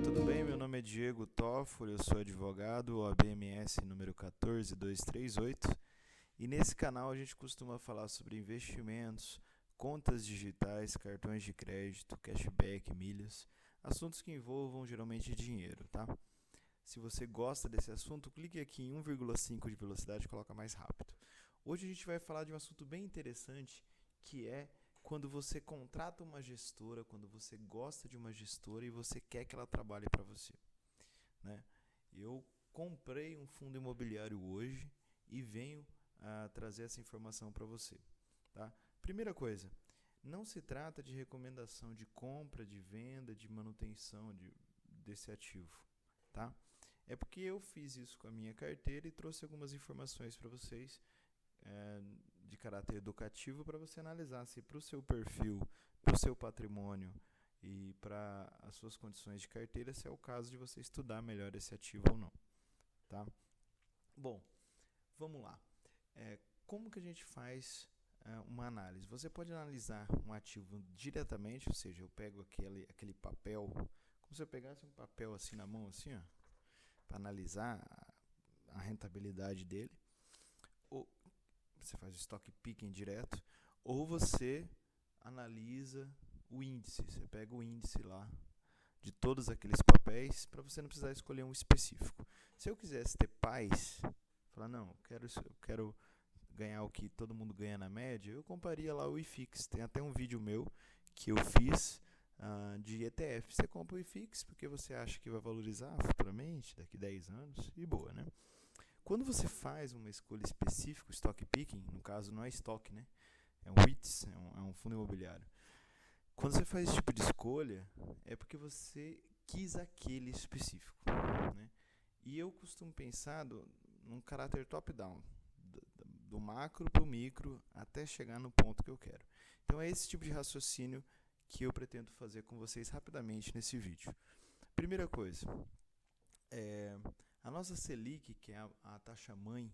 tudo bem? Meu nome é Diego Toffoli, eu sou advogado, OAB-MS número 14238, e nesse canal a gente costuma falar sobre investimentos, contas digitais, cartões de crédito, cashback, milhas, assuntos que envolvam geralmente dinheiro, tá? Se você gosta desse assunto, clique aqui em 1,5 de velocidade e coloca mais rápido. Hoje a gente vai falar de um assunto bem interessante, que é quando você contrata uma gestora, quando você gosta de uma gestora e você quer que ela trabalhe para você, né? Eu comprei um fundo imobiliário hoje e venho trazer essa informação para você, tá? Primeira coisa, não se trata de recomendação de compra, de venda, de manutenção desse ativo, tá? É porque eu fiz isso com a minha carteira e trouxe algumas informações para vocês de caráter educativo para você analisar se para o seu perfil, para o seu patrimônio e para as suas condições de carteira, se é o caso de você estudar melhor esse ativo ou não, tá? Bom, vamos lá. Como que a gente faz uma análise? Você pode analisar um ativo diretamente, ou seja, eu pego aquele papel, como se eu pegasse um papel assim na mão, assim, ó, para analisar a rentabilidade dele. Ou você faz o stock picking direto, ou você analisa o índice. Você pega o índice lá de todos aqueles papéis para você não precisar escolher um específico. Se eu quisesse ter paz, falar, não, eu quero ganhar o que todo mundo ganha na média, eu compraria lá o IFIX. Tem até um vídeo meu que eu fiz de ETF. Você compra o IFIX porque você acha que vai valorizar futuramente, daqui 10 anos, e boa, né? Quando você faz uma escolha específica, stock picking, no caso não é estoque, né? É um REITs, é um fundo imobiliário. Quando você faz esse tipo de escolha, é porque você quis aquele específico, né? E eu costumo pensar num caráter top-down, do macro para o micro, até chegar no ponto que eu quero. Então é esse tipo de raciocínio que eu pretendo fazer com vocês rapidamente nesse vídeo. Primeira coisa, a nossa Selic, que é a taxa mãe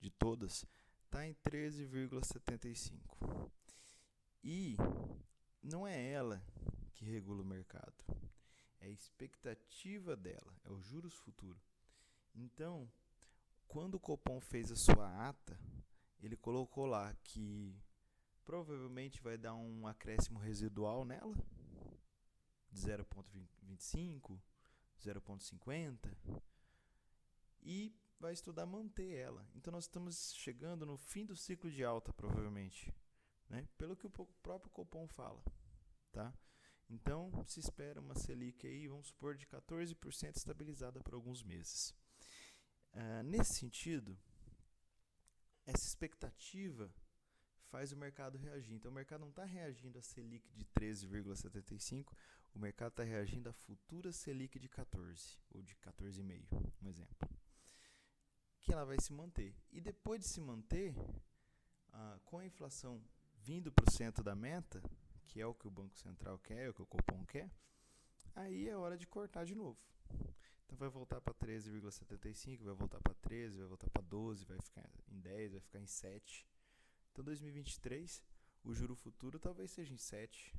de todas, está em 13,75. E não é ela que regula o mercado, é a expectativa dela, é o juros futuro. Então, quando o Copom fez a sua ata, ele colocou lá que provavelmente vai dar um acréscimo residual nela, de 0,25, 0,50, e vai estudar manter ela. Então nós estamos chegando no fim do ciclo de alta, provavelmente, né? Pelo que o próprio Copom fala, tá? Então se espera uma Selic aí, vamos supor, de 14% estabilizada por alguns meses. Nesse sentido, essa expectativa faz o mercado reagir. Então o mercado não está reagindo à Selic de 13,75, o mercado está reagindo à futura Selic de 14, ou de 14,5, um exemplo. Que ela vai se manter. E depois de se manter, com a inflação vindo para o centro da meta, que é o que o Banco Central quer, é o que o Copom quer, aí é hora de cortar de novo. Então vai voltar para 13,75, vai voltar para 13, vai voltar para 12, vai ficar em 10, vai ficar em 7. Então 2023, o juro futuro talvez seja em 7,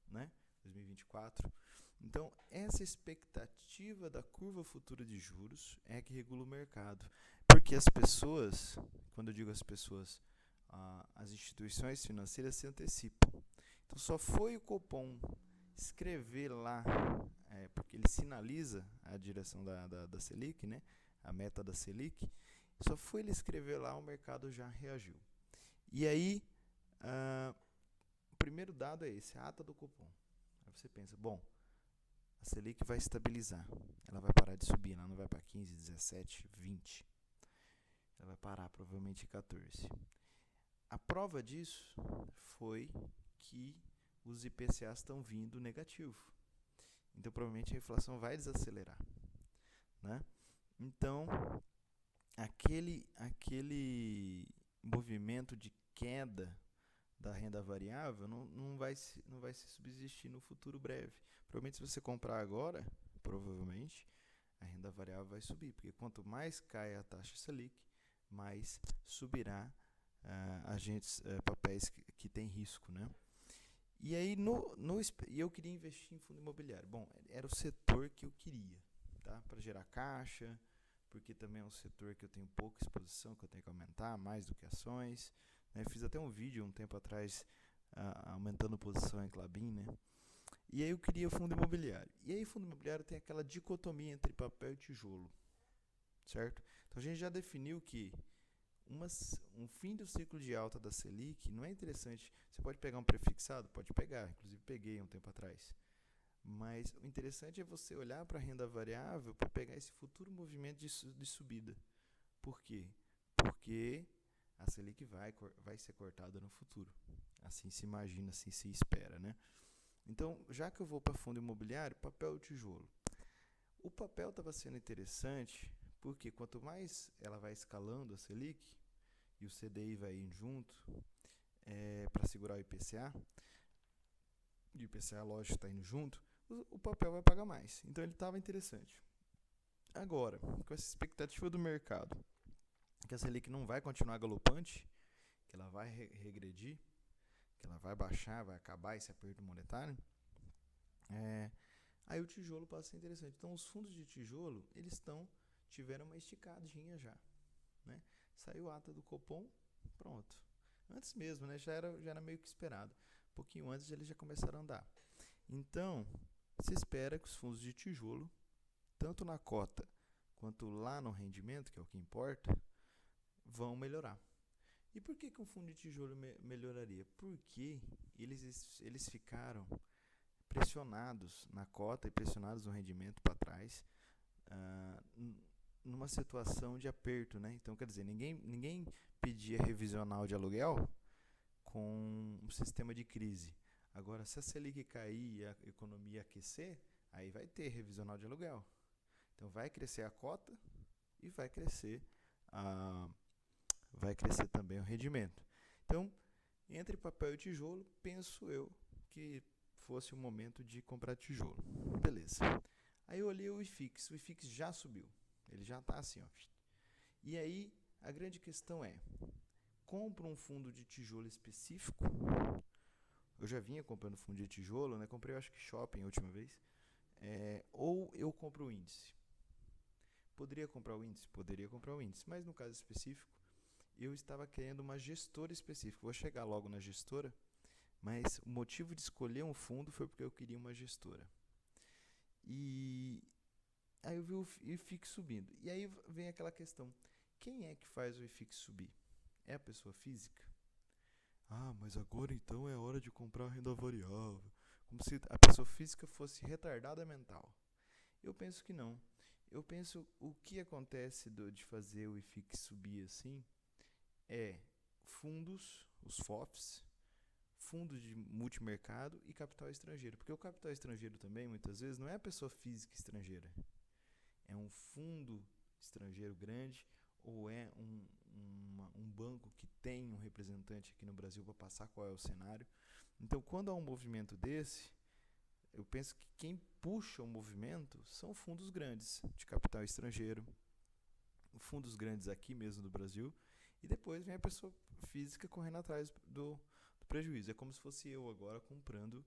né? 2024. Então, essa expectativa da curva futura de juros é que regula o mercado. Porque as pessoas, quando eu digo as pessoas, as instituições financeiras se antecipam. Então, só foi o Copom escrever lá, porque ele sinaliza a direção da Selic, né? A meta da Selic, só foi ele escrever lá, o mercado já reagiu. E aí, o primeiro dado é esse, a ata do Copom. Aí você pensa, bom, a Selic vai estabilizar, ela vai parar de subir, ela não vai para 15, 17, 20. Ela vai parar provavelmente em 14. A prova disso foi que os IPCAs estão vindo negativo. Então provavelmente a inflação vai desacelerar, né? Então, aquele movimento de queda da renda variável não vai se subsistir no futuro breve. Provavelmente se você comprar agora, provavelmente, a renda variável vai subir, porque quanto mais cai a taxa Selic, mais subirá papéis que têm risco, né? E aí e eu queria investir em fundo imobiliário. Bom, era o setor que eu queria, tá? Para gerar caixa, porque também é um setor que eu tenho pouca exposição, que eu tenho que aumentar mais do que ações, né? Fiz até um vídeo um tempo atrás aumentando posição em Klabin, né? E aí eu queria fundo imobiliário. E aí fundo imobiliário tem aquela dicotomia entre papel e tijolo, certo? Então a gente já definiu que um fim do ciclo de alta da Selic não é interessante. Você pode pegar um prefixado? Pode pegar, inclusive peguei um tempo atrás. Mas o interessante é você olhar para a renda variável para pegar esse futuro movimento de subida. Por quê? Porque a Selic vai ser cortada no futuro. Assim se imagina, assim se espera, né? Então, já que eu vou para fundo imobiliário, papel e tijolo. O papel estava sendo interessante porque quanto mais ela vai escalando a Selic e o CDI vai indo junto para segurar o IPCA, e o IPCA, lógico, está indo junto, o papel vai pagar mais. Então ele estava interessante. Agora, com essa expectativa do mercado, que a Selic não vai continuar galopante, que ela vai regredir, que ela vai baixar, vai acabar esse aperto monetário, aí o tijolo passa a ser interessante. Então os fundos de tijolo, tiveram uma esticadinha já, né? Saiu a ata do Copom, pronto. Antes mesmo, né? Já era meio que esperado. Um pouquinho antes eles já começaram a andar. Então, se espera que os fundos de tijolo, tanto na cota quanto lá no rendimento, que é o que importa, vão melhorar. E por que um fundo de tijolo melhoraria? Porque eles ficaram pressionados na cota e pressionados no rendimento para trás, numa situação de aperto, né? Então, quer dizer, ninguém pedia revisional de aluguel com um sistema de crise. Agora, se a Selic cair e a economia aquecer, aí vai ter revisional de aluguel. Então, vai crescer a cota e vai crescer também o rendimento. Então, entre papel e tijolo, penso eu que fosse o momento de comprar tijolo. Beleza. Aí eu olhei o IFIX já subiu. Ele já está assim, ó. E aí, a grande questão é, compro um fundo de tijolo específico. Eu já vinha comprando fundo de tijolo, né? Comprei, eu acho que shopping a última vez. Ou eu compro o índice. Poderia comprar o índice? Poderia comprar o índice. Mas no caso específico, eu estava querendo uma gestora específica. Vou chegar logo na gestora, mas o motivo de escolher um fundo foi porque eu queria uma gestora. E aí eu vi o IFIX subindo. E aí vem aquela questão, quem é que faz o IFIX subir? É a pessoa física? Ah, mas agora então é hora de comprar renda variável. Como se a pessoa física fosse retardada mental. Eu penso que não. Eu penso o que acontece de fazer o IFIX subir assim fundos, os FOFs, fundos de multimercado e capital estrangeiro. Porque o capital estrangeiro também, muitas vezes, não é a pessoa física estrangeira. É um fundo estrangeiro grande ou é um banco que tem um representante aqui no Brasil para passar qual é o cenário. Então, quando há um movimento desse, eu penso que quem puxa o movimento são fundos grandes de capital estrangeiro, fundos grandes aqui mesmo do Brasil, e depois vem a pessoa física correndo atrás do prejuízo. É como se fosse eu agora comprando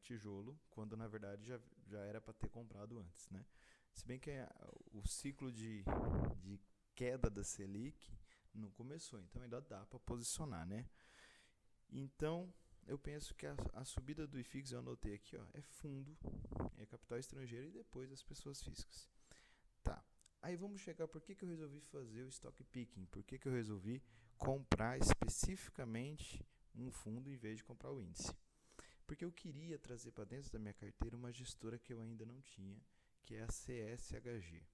tijolo, quando na verdade já era para ter comprado antes, né? Se bem que o ciclo de queda da Selic não começou, então ainda dá para posicionar, né? Então, eu penso que a subida do IFIX, eu anotei aqui, ó, é fundo, é capital estrangeiro e depois as pessoas físicas. Tá. Aí vamos chegar por que eu resolvi fazer o stock picking, por que eu resolvi comprar especificamente um fundo em vez de comprar o índice. Porque eu queria trazer para dentro da minha carteira uma gestora que eu ainda não tinha, que é a CSHG.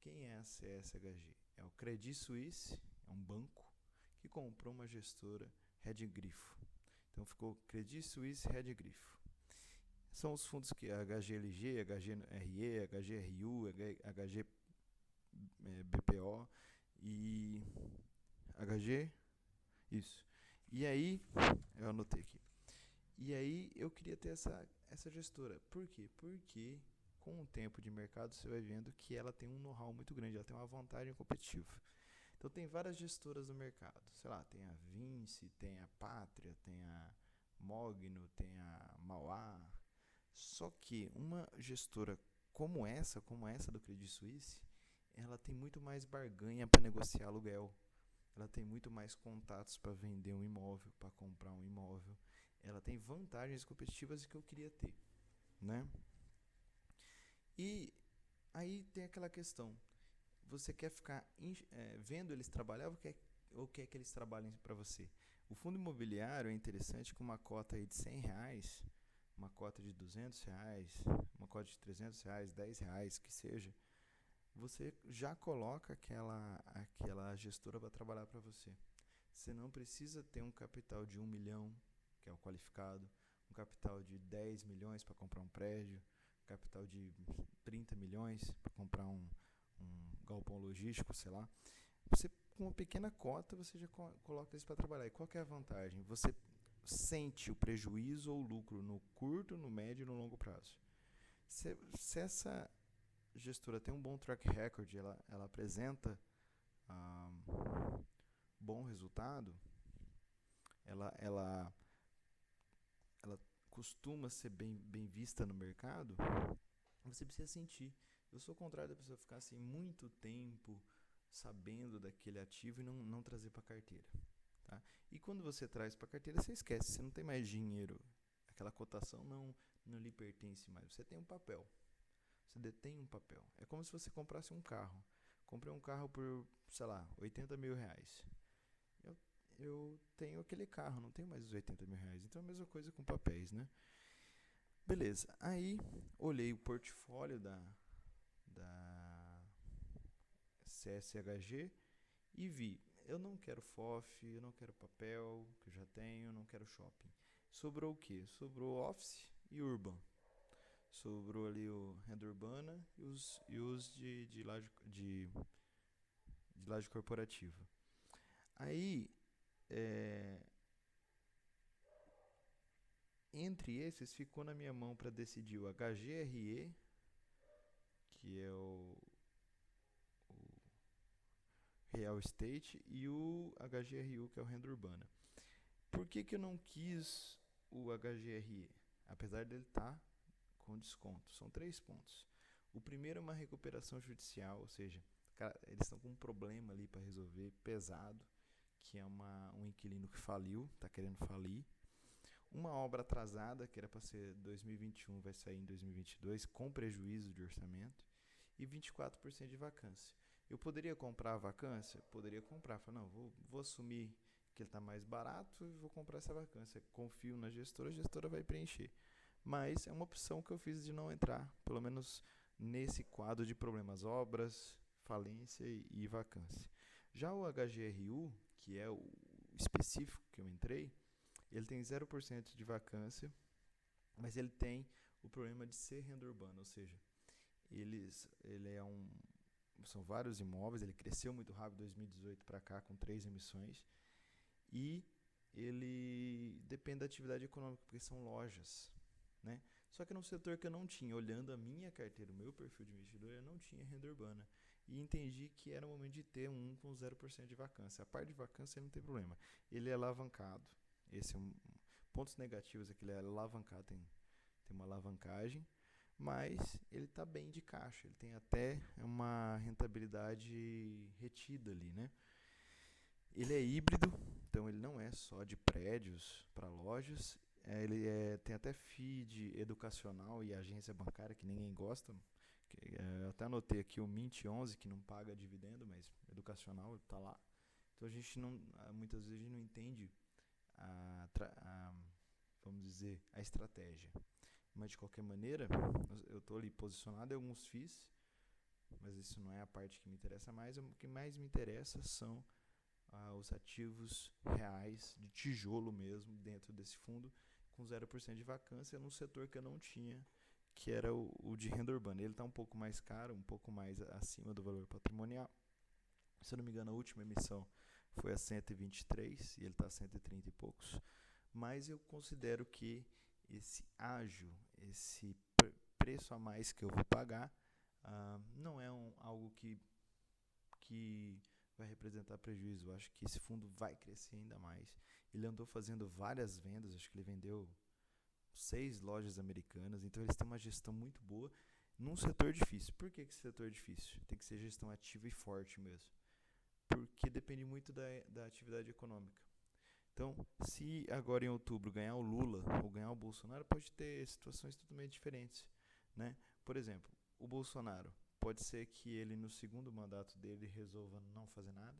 Quem é a CSHG? É o Credit Suisse, é um banco que comprou uma gestora Redgrifo. Então ficou Credit Suisse Redgrifo. São os fundos que HGLG, HGRE, HGRU, HGBPO e HG. Isso. E aí, eu anotei aqui. E aí eu queria ter essa gestora. Por quê? Porque com o tempo de mercado você vai vendo que ela tem um know-how muito grande, ela tem uma vantagem competitiva. Então tem várias gestoras no mercado. Sei lá, tem a Vinci, tem a Pátria, tem a Mogno, tem a Mauá. Só que uma gestora como essa do Credit Suisse, ela tem muito mais barganha para negociar aluguel. Ela tem muito mais contatos para vender um imóvel, para comprar um imóvel. Ela tem vantagens competitivas que eu queria ter, né? E aí tem aquela questão. Você quer ficar vendo eles trabalhar ou quer que eles trabalhem para você? O fundo imobiliário é interessante com uma cota aí de R$ 100, uma cota de R$ 200, uma cota de R$ 300, R$ 10, que seja. Você já coloca aquela gestora para trabalhar para você. Você não precisa ter um capital de 1 milhão, que é o qualificado, um capital de 10 milhões para comprar um prédio, um capital de 30 milhões para comprar um galpão logístico, sei lá. Você, com uma pequena cota, você já coloca isso para trabalhar. E qual que é a vantagem? Você sente o prejuízo ou o lucro no curto, no médio e no longo prazo. Se essa gestora tem um bom track record, ela apresenta bom resultado, ela costuma ser bem vista no mercado, você precisa sentir. Eu sou o contrário da pessoa ficar assim muito tempo sabendo daquele ativo e não trazer para a carteira. Tá? E quando você traz para a carteira, você esquece, você não tem mais dinheiro. Aquela cotação não lhe pertence mais. Você tem um papel. Você detém um papel. É como se você comprasse um carro. Comprei um carro por, sei lá, R$ 80 mil. Eu tenho aquele carro, não tenho mais os R$ 80 mil. Então é a mesma coisa com papéis, né? Beleza. Aí, olhei o portfólio da CSHG e vi, eu não quero FOF, eu não quero papel, que eu já tenho, eu não quero shopping. Sobrou o quê? Sobrou Office e Urban. Sobrou ali o renda urbana e os de laje corporativa. Aí, entre esses, ficou na minha mão para decidir o HGRE, que é o Real Estate, e o HGRU, que é o renda urbana. Por que eu não quis o HGRE? Apesar dele estar com desconto. São 3 pontos. O primeiro é uma recuperação judicial, ou seja, eles estão com um problema ali para resolver pesado, que é um inquilino que faliu, está querendo falir. Uma obra atrasada, que era para ser 2021, vai sair em 2022, com prejuízo de orçamento. E 24% de vacância. Eu poderia comprar a vacância? Poderia comprar. Falei, não, vou assumir que ele está mais barato e vou comprar essa vacância. Confio na gestora, a gestora vai preencher. Mas é uma opção que eu fiz de não entrar, pelo menos nesse quadro de problemas, obras, falência e vacância. Já o HGRU, que é o específico que eu entrei, ele tem 0% de vacância, mas ele tem o problema de ser renda urbana, ou seja, são vários imóveis, ele cresceu muito rápido de 2018 para cá com 3 emissões e ele depende da atividade econômica, porque são lojas, né? Só que no setor que eu não tinha, olhando a minha carteira, o meu perfil de investidor, eu não tinha renda urbana. E entendi que era o momento de ter um com 0% de vacância. A parte de vacância não tem problema. Ele é alavancado. Esse é pontos negativos é que ele é alavancado, tem uma alavancagem, mas ele está bem de caixa. Ele tem até uma rentabilidade retida ali, né? Ele é híbrido, então ele não é só de prédios para lojas. Tem até feed educacional e agência bancária, que ninguém gosta. Eu até anotei aqui o Mint 11, que não paga dividendo, mas educacional está lá. Então a gente muitas vezes não entende vamos dizer, a estratégia. Mas de qualquer maneira, eu estou ali posicionado em alguns FIIs, mas isso não é a parte que me interessa mais. O que mais me interessa são os ativos reais, de tijolo mesmo, dentro desse fundo, com 0% de vacância, num setor que eu não tinha, que era o de renda urbana. Ele está um pouco mais caro, um pouco mais acima do valor patrimonial. Se eu não me engano, a última emissão foi a 123 e ele está a 130 e poucos. Mas eu considero que esse ágio, esse preço a mais que eu vou pagar, não é algo que vai representar prejuízo. Eu acho que esse fundo vai crescer ainda mais. Ele andou fazendo várias vendas, acho que ele vendeu 6 lojas americanas, então eles têm uma gestão muito boa num setor difícil. Por que esse setor é difícil? Tem que ser gestão ativa e forte mesmo, porque depende muito da atividade econômica. Então, se agora em outubro ganhar o Lula ou ganhar o Bolsonaro, pode ter situações totalmente diferentes, né? Por exemplo, o Bolsonaro, pode ser que ele no segundo mandato dele resolva não fazer nada,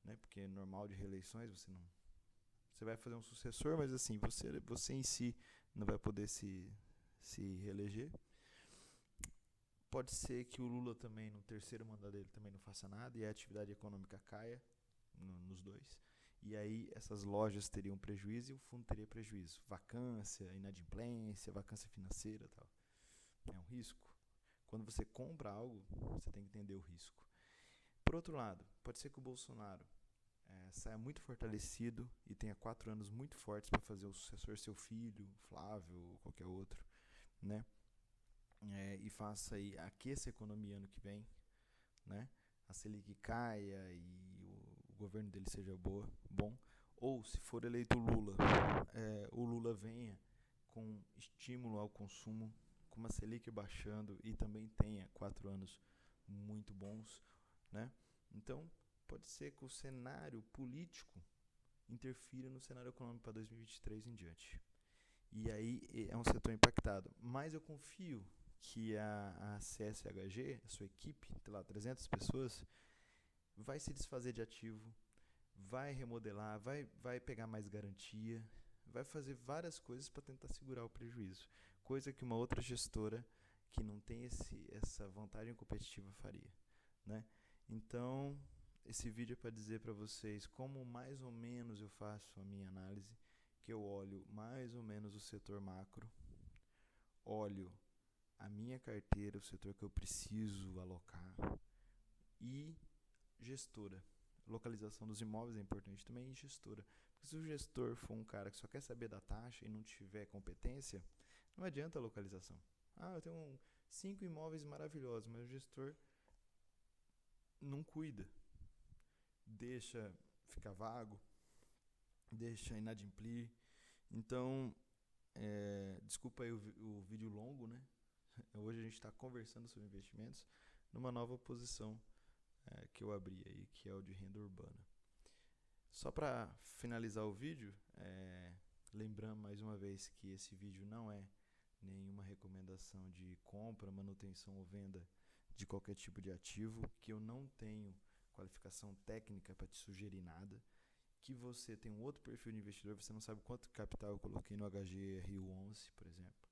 né? Porque é normal de reeleições, você vai fazer um sucessor, mas assim, você em si não vai poder se reeleger. Pode ser que o Lula também, no terceiro mandato dele, também não faça nada e a atividade econômica caia nos dois. E aí essas lojas teriam prejuízo e o fundo teria prejuízo. Vacância, inadimplência, vacância financeira e tal. É um risco. Quando você compra algo, você tem que entender o risco. Por outro lado, pode ser que o Bolsonaro saia muito fortalecido e tenha 4 anos muito fortes para fazer o sucessor, seu filho, Flávio ou qualquer outro, né? E faça aí, aqueça a economia ano que vem, né? A Selic caia e o governo dele seja bom. Ou, se for eleito o Lula venha com estímulo ao consumo, com uma Selic baixando e também tenha 4 anos muito bons, né? Então, pode ser que o cenário político interfira no cenário econômico para 2023 em diante. E aí é um setor impactado. Mas eu confio que a CSHG, a sua equipe, sei lá, 300 pessoas, vai se desfazer de ativo, vai remodelar, vai pegar mais garantia, vai fazer várias coisas para tentar segurar o prejuízo. Coisa que uma outra gestora que não tem essa vantagem competitiva faria, né? Então, esse vídeo é para dizer para vocês como mais ou menos eu faço a minha análise, que eu olho mais ou menos o setor macro, olho a minha carteira, o setor que eu preciso alocar e gestora. Localização dos imóveis é importante também e gestora. Porque se o gestor for um cara que só quer saber da taxa e não tiver competência, não adianta a localização. Eu tenho 5 imóveis maravilhosos, mas o gestor não cuida. Deixa ficar vago, deixa inadimplir. Então, desculpa aí o vídeo longo, né? Hoje a gente está conversando sobre investimentos numa nova posição que eu abri aí, que é o de renda urbana. Só para finalizar o vídeo, lembrando mais uma vez que esse vídeo não é nenhuma recomendação de compra, manutenção ou venda de qualquer tipo de ativo, que eu não tenho qualificação técnica para te sugerir nada, que você tem um outro perfil de investidor, você não sabe quanto capital eu coloquei no HGRU11, por exemplo.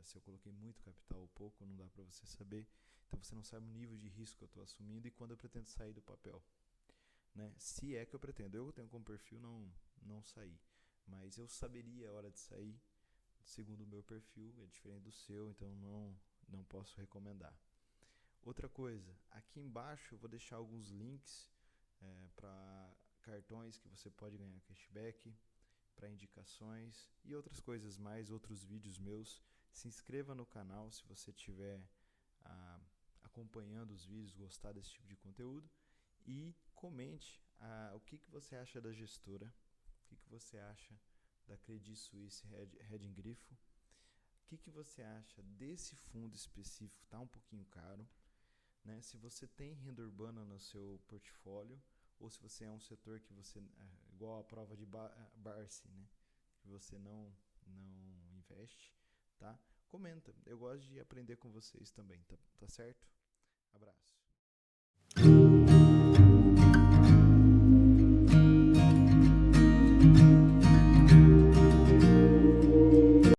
Se eu coloquei muito capital ou pouco, não dá para você saber. Então você não sabe o nível de risco que eu estou assumindo e quando eu pretendo sair do papel, né? Se é que eu pretendo. Eu tenho como perfil não sair, mas eu saberia a hora de sair, segundo o meu perfil, é diferente do seu, então não posso recomendar. Outra coisa, aqui embaixo eu vou deixar alguns links para cartões que você pode ganhar cashback, para indicações e outras coisas mais, outros vídeos meus. Se inscreva no canal se você estiver acompanhando os vídeos, gostar desse tipo de conteúdo e comente o que você acha da gestora, o que você acha da Credit Suisse Hedging Grifo, o que você acha desse fundo específico, está um pouquinho caro, né? Se você tem renda urbana no seu portfólio ou se você é um setor que você, igual a prova de Barsi, né? Que você não investe, tá? Comenta, eu gosto de aprender com vocês também, tá certo? Abraço.